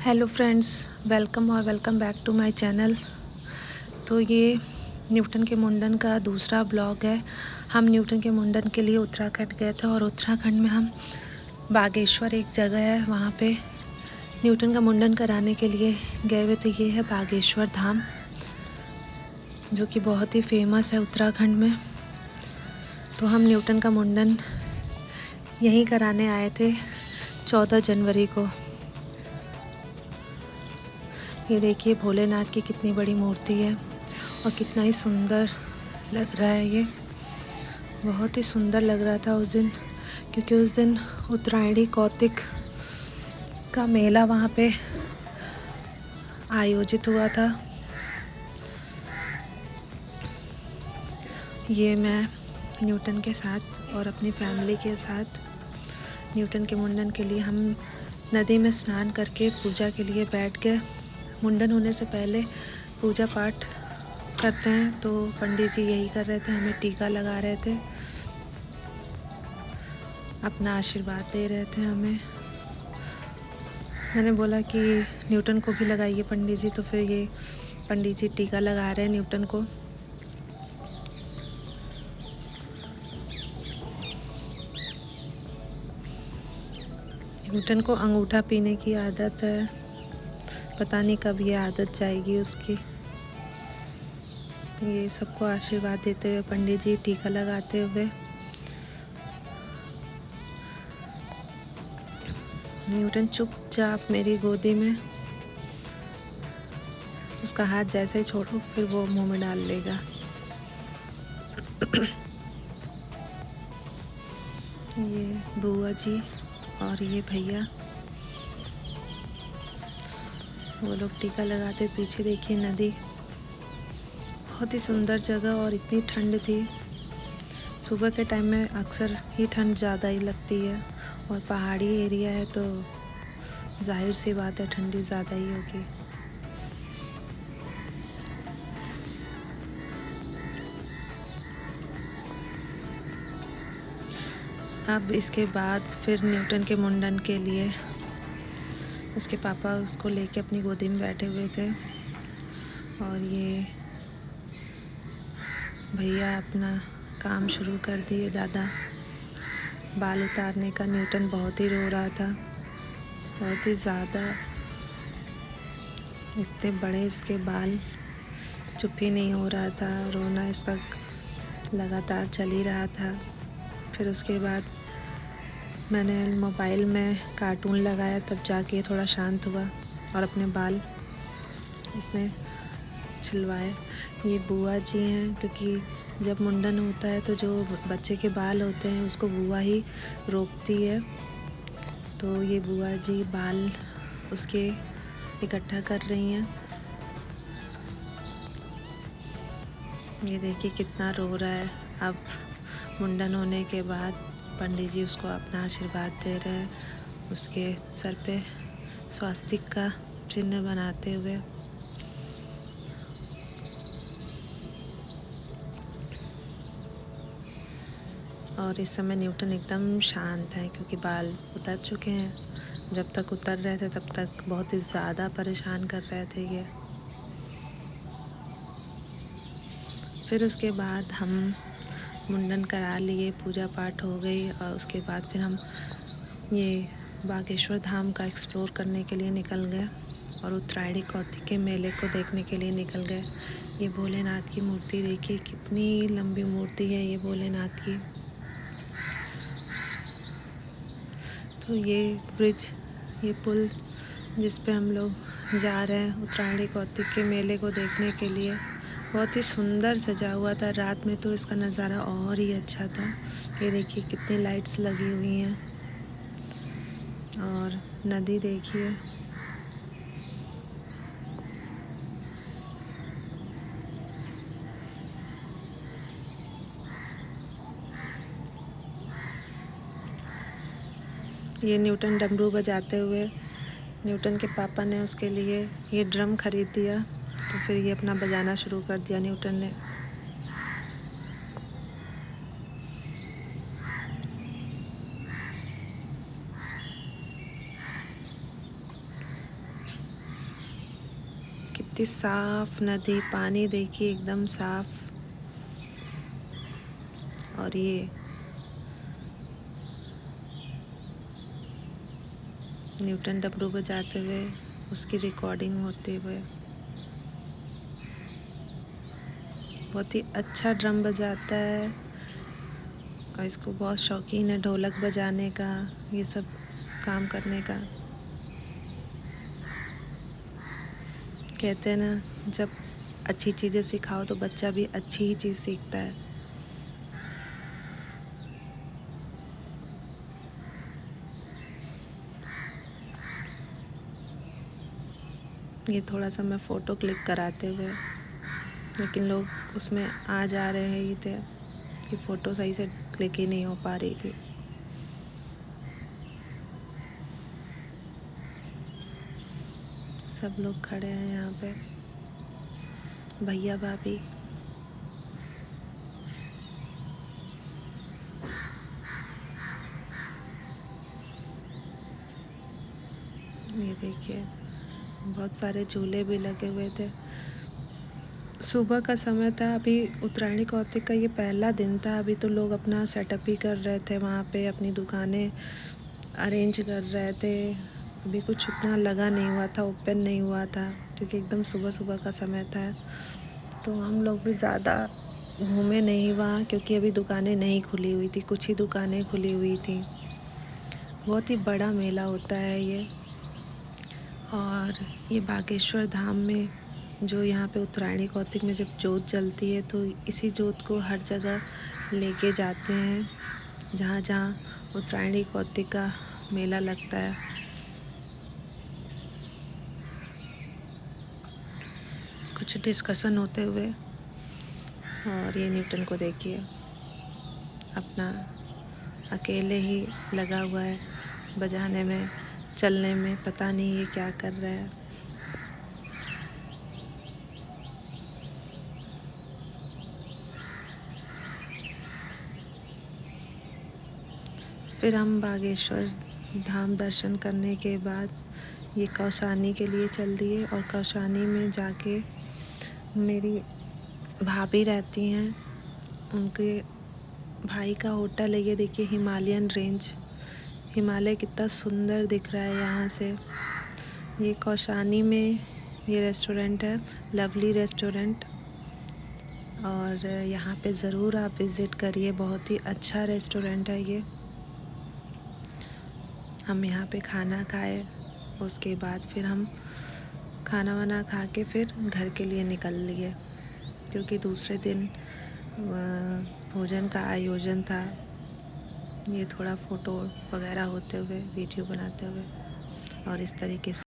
Hello friends, welcome back to my channel. तो ये Newton के मुंडन का दूसरा ब्लॉग है। हम न्यूटन के मुंडन के लिए उत्तराखंड गए थे और उत्तराखंड में हम बागेश्वर एक जगह है वहाँ पे न्यूटन का मुंडन कराने के लिए गए हुए थे। ये है बागेश्वर धाम, जो कि बहुत ही फेमस है उत्तराखंड में। तो हम न्यूटन का मुंडन यहीं कराने आए थे 14 जनवरी को। ये देखिए भोलेनाथ की कितनी बड़ी मूर्ति है और कितना ही सुंदर लग रहा है। ये बहुत ही सुंदर लग रहा था उस दिन, क्योंकि उस दिन उत्तरायणी कौतिक का मेला वहाँ पे आयोजित हुआ था। ये मैं न्यूटन के साथ और अपनी फैमिली के साथ न्यूटन के मुंडन के लिए हम नदी में स्नान करके पूजा के लिए बैठ गए। मुंडन होने से पहले पूजा पाठ करते हैं, तो पंडित जी यही कर रहे थे, हमें टीका लगा रहे थे, अपना आशीर्वाद दे रहे थे हमें। मैंने बोला कि न्यूटन को भी लगाइए पंडित जी, तो फिर ये पंडित जी टीका लगा रहे हैं न्यूटन को। न्यूटन को अंगूठा पीने की आदत है, पता नहीं कब ये आदत जाएगी उसकी। ये सबको आशीर्वाद देते हुए पंडित जी टीका लगाते हुए। न्यूटन चुपचाप मेरी गोदी में, उसका हाथ जैसे ही छोड़ो फिर वो मुंह में डाल लेगा। ये बुआ जी और ये भैया, वो लोग टीका लगाते। पीछे देखिए नदी, बहुत ही सुंदर जगह और इतनी ठंड थी। सुबह के टाइम में अक्सर ही ठंड ज़्यादा ही लगती है, और पहाड़ी एरिया है तो जाहिर सी बात है ठंडी ज़्यादा ही होगी। अब इसके बाद फिर न्यूटन के मुंडन के लिए उसके पापा उसको लेके अपनी गोदी में बैठे हुए थे, और ये भैया अपना काम शुरू कर दिए। दादा बाल उतारने का। न्यूटन बहुत ही रो रहा था, बहुत ही ज़्यादा। इतने बड़े इसके बाल, चुप ही नहीं हो रहा था, रोना इसका लगातार चल ही रहा था। फिर उसके बाद मैंने मोबाइल में कार्टून लगाया, तब जाके थोड़ा शांत हुआ और अपने बाल इसने छिलवाए। ये बुआ जी हैं, क्योंकि जब मुंडन होता है तो जो बच्चे के बाल होते हैं उसको बुआ ही रोकती है। तो ये बुआ जी बाल उसके इकट्ठा कर रही हैं। ये देखिए कितना रो रहा है। अब मुंडन होने के बाद पंडित जी उसको अपना आशीर्वाद दे रहे हैं, उसके सर पे स्वास्तिक का चिन्ह बनाते हुए। और इस समय न्यूटन एकदम शांत है, क्योंकि बाल उतर चुके हैं। जब तक उतर रहे थे तब तक बहुत ही ज़्यादा परेशान कर रहे थे ये। फिर उसके बाद हम मुंडन करा लिए, पूजा पाठ हो गई, और उसके बाद फिर हम ये बागेश्वर धाम का एक्सप्लोर करने के लिए निकल गए और उत्तरायणी कौतिक के मेले को देखने के लिए निकल गए। ये भोलेनाथ की मूर्ति देखिए, कितनी लंबी मूर्ति है ये भोलेनाथ की। तो ये ब्रिज, ये पुल जिस पे हम लोग जा रहे हैं उत्तरायणी कौतिक के मेले को देखने के लिए, बहुत ही सुंदर सजा हुआ था। रात में तो इसका नज़ारा और ही अच्छा था। ये देखिए कितनी लाइट्स लगी हुई हैं, और नदी देखिए। ये न्यूटन डमरू बजाते हुए, न्यूटन के पापा ने उसके लिए ये ड्रम खरीद दिया, तो फिर ये अपना बजाना शुरू कर दिया न्यूटन ने। बहुत ही साफ नदी, पानी देखिए एकदम साफ। और ये न्यूटन डब्लू बजाते हुए उसकी रिकॉर्डिंग होते हुए, बहुत ही अच्छा ड्रम बजाता है और इसको बहुत शौकीन है ढोलक बजाने का, ये सब काम करने का। कहते हैं ना, जब अच्छी चीज़ें सिखाओ तो बच्चा भी अच्छी ही चीज़ सीखता है। ये थोड़ा सा मैं फ़ोटो क्लिक कराते हुए, लेकिन लोग उसमें आ जा रहे ही थे कि फ़ोटो सही से क्लिक ही नहीं हो पा रही थी। सब लोग खड़े हैं यहाँ पे, भैया भाभी। ये देखिए बहुत सारे झूले भी लगे हुए थे। सुबह का समय था, अभी उत्तरायणी कौतिक का ये पहला दिन था। अभी तो लोग अपना सेटअप ही कर रहे थे, वहाँ पे अपनी दुकानें अरेंज कर रहे थे। अभी कुछ उतना लगा नहीं हुआ था, ओपन नहीं हुआ था, क्योंकि एकदम सुबह सुबह का समय था। तो हम लोग भी ज़्यादा घूमे नहीं वहाँ, क्योंकि अभी दुकानें नहीं खुली हुई थी, कुछ ही दुकानें खुली हुई थी। बहुत ही बड़ा मेला होता है ये। और ये बागेश्वर धाम में जो यहाँ पे उत्तरायणी कौतिक में जब जोत जलती है, तो इसी जोत को हर जगह लेके जाते हैं, जहाँ जहाँ उत्तरायणी कौतिक का मेला लगता है। कुछ डिस्कशन होते हुए। और ये न्यूटन को देखिए, अपना अकेले ही लगा हुआ है बजाने में, चलने में, पता नहीं ये क्या कर रहा है। फिर हम बागेश्वर धाम दर्शन करने के बाद ये कौसानी के लिए चल दिए, और कौसानी में जाके मेरी भाभी रहती हैं, उनके भाई का होटल है। ये देखिए हिमालयन रेंज, हिमालय कितना सुंदर दिख रहा है यहाँ से। ये कौसानी में ये रेस्टोरेंट है, लवली रेस्टोरेंट, और यहाँ पे ज़रूर आप विज़िट करिए, बहुत ही अच्छा रेस्टोरेंट है ये। हम यहाँ पे खाना खाए, उसके बाद फिर हम खाना वाना खा के फिर घर के लिए निकल लिए, क्योंकि दूसरे दिन भोजन का आयोजन था। ये थोड़ा फ़ोटो वगैरह होते हुए, वीडियो बनाते हुए, और इस तरीके से